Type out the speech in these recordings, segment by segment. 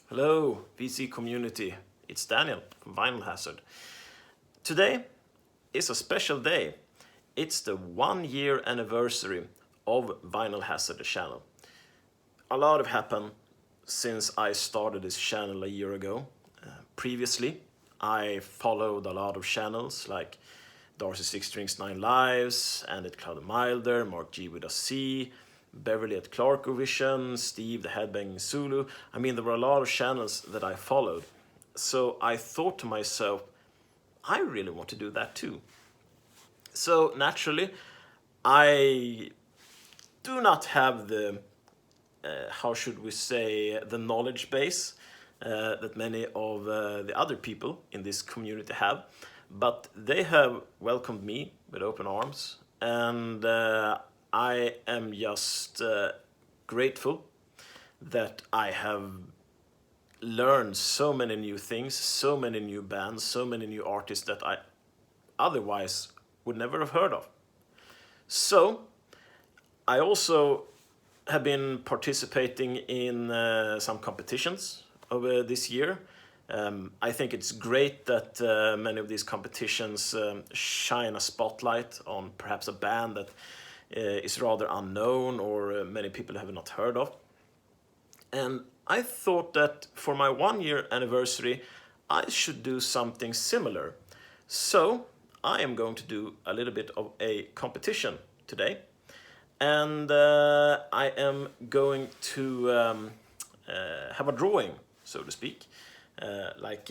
Hello, VC community. It's Daniel from Vinyl Hazard. Today is a special day. It's the 1 year anniversary of Vinyl Hazard, the channel. A lot have happened since I started this channel a year ago. Previously, I followed a lot of channels like Darcy Six Strings Nine Lives, Andy at Cloud Milder, Mark G with a C, Beverly at Clarkovision, Steve the Headbanging Zulu. I mean, there were a lot of channels that I followed. So I thought to myself, I really want to do that too. So naturally, I do not have the, how should we say, the knowledge base that many of the other people in this community have. But they have welcomed me with open arms, and I am just grateful that I have learned so many new things, so many new bands, so many new artists that I otherwise would never have heard of. So I also have been participating in some competitions over this year. I think it's great that many of these competitions shine a spotlight on perhaps a band that is rather unknown or many people have not heard of. And I thought that for my 1 year anniversary, I should do something similar. So I am going to do a little bit of a competition today. And I am going to have a drawing, so to speak, like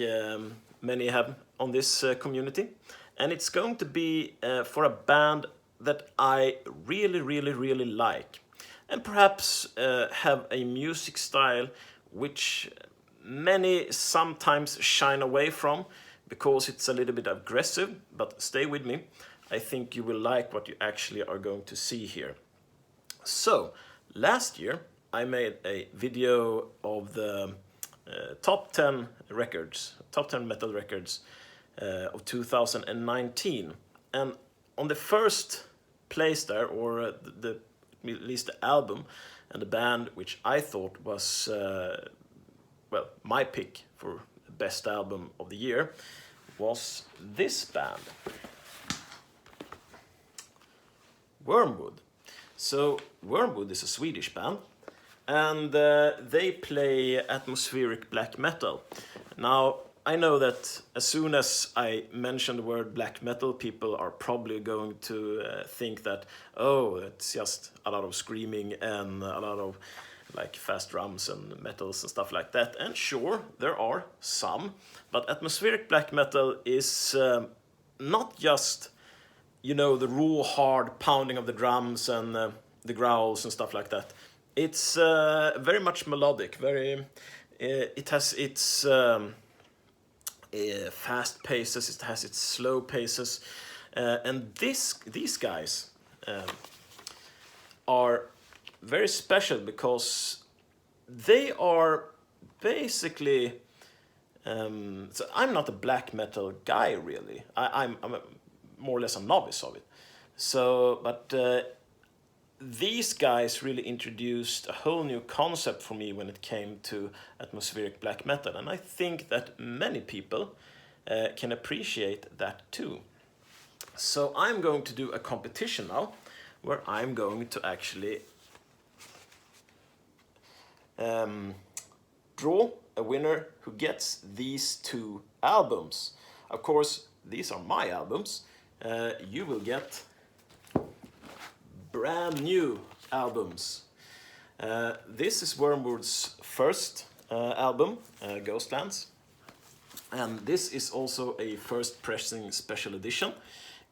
many have on this community. And it's going to be for a band that I really like. And perhaps have a music style which many sometimes shine away from because it's a little bit aggressive, but stay with me. I think you will like what you actually are going to see here. So, last year I made a video of the top 10 records, top 10 metal records of 2019. And on the first place there, or at least the album and the band which I thought was, well, my pick for the best album of the year, was this band, Wormwood. So Wormwood is a Swedish band, and they play atmospheric black metal. Now, I know that as soon as I mention the word black metal, people are probably going to think that, oh, it's just a lot of screaming and a lot of like fast drums and metals and stuff like that. And sure, there are some, but atmospheric black metal is not just, you know, the raw hard pounding of the drums and the growls and stuff like that. It's very much melodic, very, it has its fast paces, it has its slow paces, and these guys are very special because they are basically, so I'm not a black metal guy really, I'm more or less a novice of it. So, but these guys really introduced a whole new concept for me when it came to atmospheric black metal, and I think that many people can appreciate that too. So I'm going to do a competition now where I'm going to actually draw a winner who gets these two albums. Of course, these are my albums. You will get brand new albums. This is Wormwood's first album, Ghostlands. And this is also a first pressing special edition,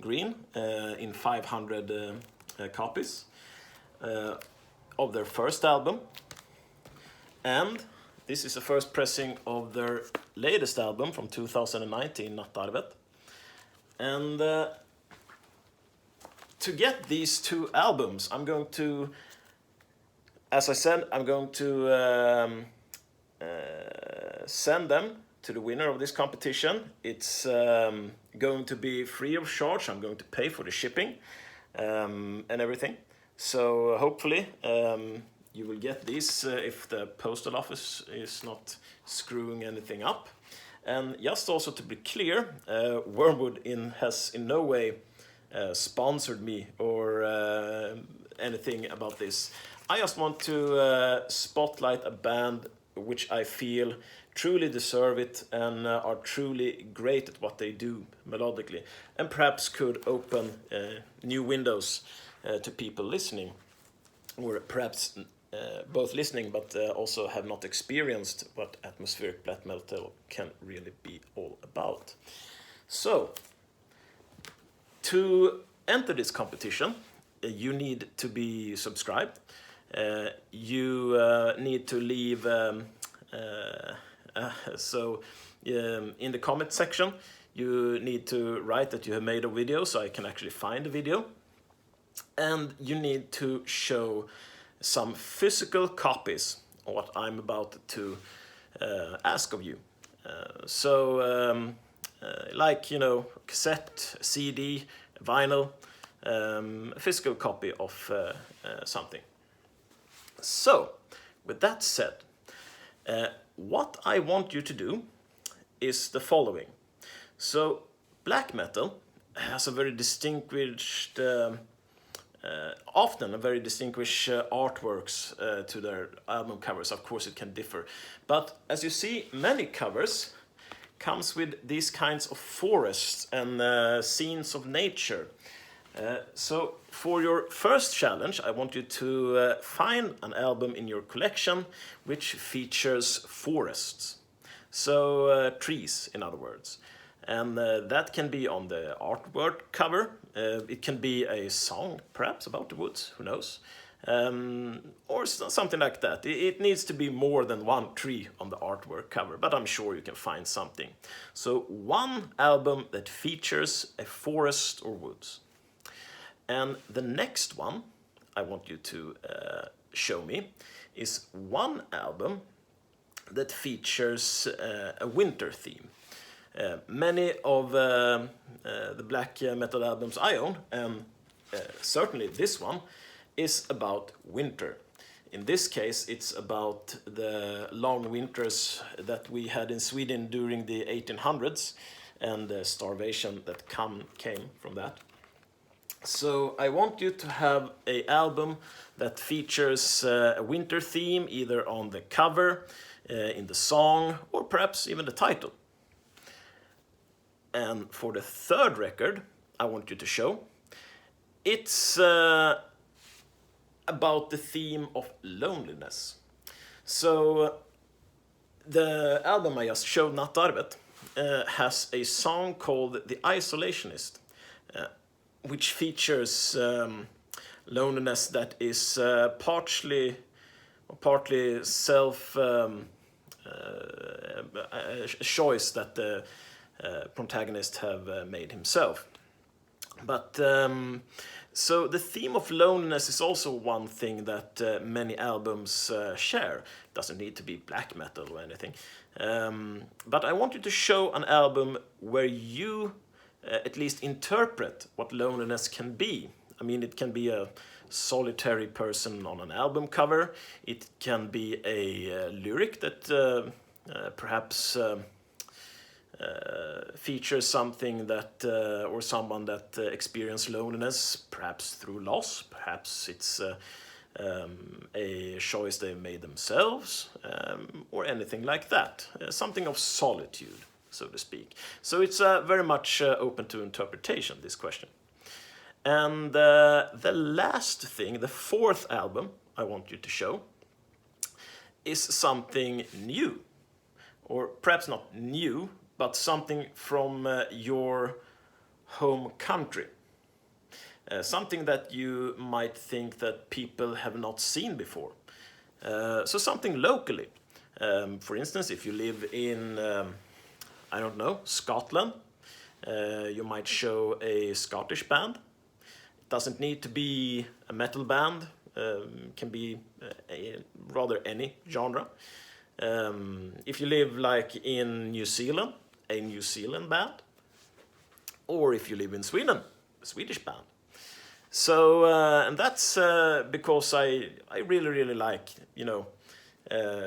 green, in 500 copies of their first album. And this is the first pressing of their latest album from 2019, Nattarvet. And to get these two albums, I'm going to, as I said, I'm going to send them to the winner of this competition. It's going to be free of charge. I'm going to pay for the shipping and everything. So hopefully You will get these if the postal office is not screwing anything up. And just also to be clear, Wormwood has in no way sponsored me or anything about this. I just want to spotlight a band which I feel truly deserve it and are truly great at what they do melodically, and perhaps could open new windows to people listening, or perhaps both listening but also have not experienced what atmospheric black metal can really be all about. So, to enter this competition, you need to be subscribed. You need to leave in the comment section you need to write that you have made a video so I can actually find the video, and you need to show some physical copies of what I'm about to ask of you. Like, you know, cassette, CD, vinyl, a physical copy of something. So, with that said, what I want you to do is the following. So, black metal has a very distinguished, often a very distinguished artworks to their album covers. Of course, it can differ. But as you see, many covers comes with these kinds of forests and scenes of nature. So for your first challenge, I want you to find an album in your collection which features forests. So trees, in other words. And that can be on the artwork cover. It can be a song, perhaps, about the woods, who knows? Or something like that. It needs to be more than one tree on the artwork cover, but I'm sure you can find something. So one album that features a forest or woods. And the next one I want you to show me is one album that features a winter theme. Many of the black metal albums I own, and certainly this one, is about winter. In this case, it's about the long winters that we had in Sweden during the 1800s and the starvation that came from that. So I want you to have an album that features a winter theme, either on the cover, in the song, or perhaps even the title. And for the third record I want you to show, it's about the theme of loneliness. So the album I just showed, Nattarvet, has a song called The Isolationist, which features loneliness that is partly self a choice that the protagonist have made himself. But so the theme of loneliness is also one thing that many albums share. It doesn't need to be black metal or anything. But I want you to show an album where you at least interpret what loneliness can be. I mean, it can be a solitary person on an album cover. It can be a lyric that perhaps features something that or someone that experienced loneliness, perhaps through loss. Perhaps it's a choice they made themselves, or anything like that. Something of solitude, so to speak. So it's very much open to interpretation, this question. And the last thing, the fourth album I want you to show, is something new. Or perhaps not new, but something from your home country. Something that you might think that people have not seen before. So something locally. For instance, if you live in, I don't know, Scotland, you might show a Scottish band. It doesn't need to be a metal band. Can be rather any genre. If you live like in New Zealand, a New Zealand band. Or if you live in Sweden, a Swedish band. So, and that's because I really like,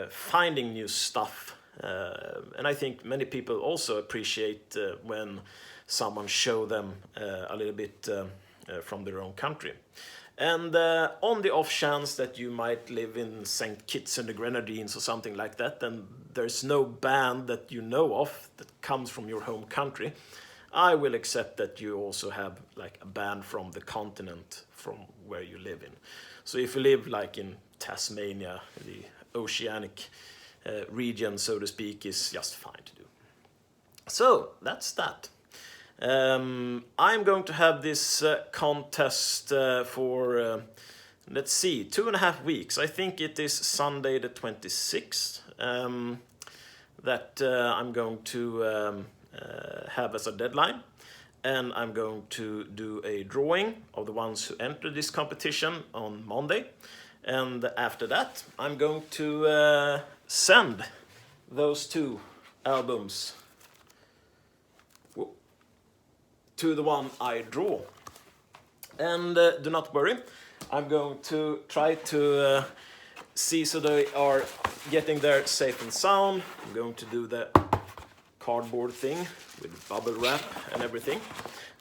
finding new stuff. And I think many people also appreciate when someone show them a little bit from their own country. And on the off chance that you might live in St. Kitts and the Grenadines or something like that, and there's no band that you know of that comes from your home country, I will accept that you also have like a band from the continent from where you live in. So if you live like in Tasmania, the oceanic region, so to speak, is just fine to do. So that's that. I'm going to have this contest for, let's see, 2.5 weeks. I think it is Sunday the 26th that I'm going to have as a deadline. And I'm going to do a drawing of the ones who enter this competition on Monday. And after that, I'm going to send those 2 albums to the one I draw. And do not worry, I'm going to try to see so they are getting there safe and sound. I'm going to do the cardboard thing with bubble wrap and everything,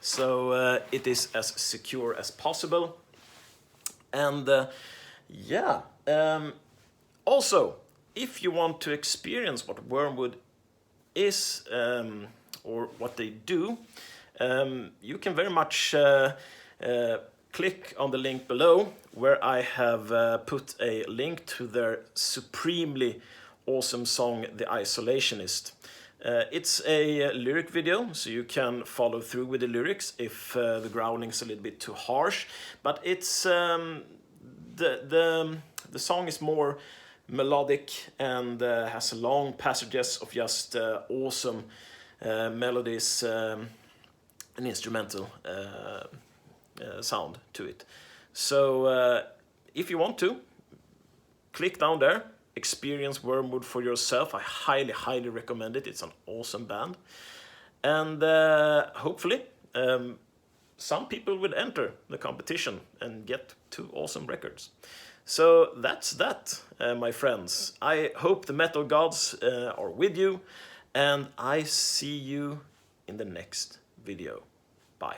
so it is as secure as possible. And also, if you want to experience what Wormwood is or what they do, you can very much click on the link below, where I have put a link to their supremely awesome song, The Isolationist. It's a lyric video, so you can follow through with the lyrics if the growling's a little bit too harsh. But it's the song is more melodic and has long passages of just awesome melodies and instrumental sound to it. So if you want to, click down there, experience Wormwood for yourself. I highly recommend it. It's an awesome band. And hopefully some people will enter the competition and get 2 awesome records. So that's that, my friends. I hope the metal gods are with you, and I see you in the next video. Bye.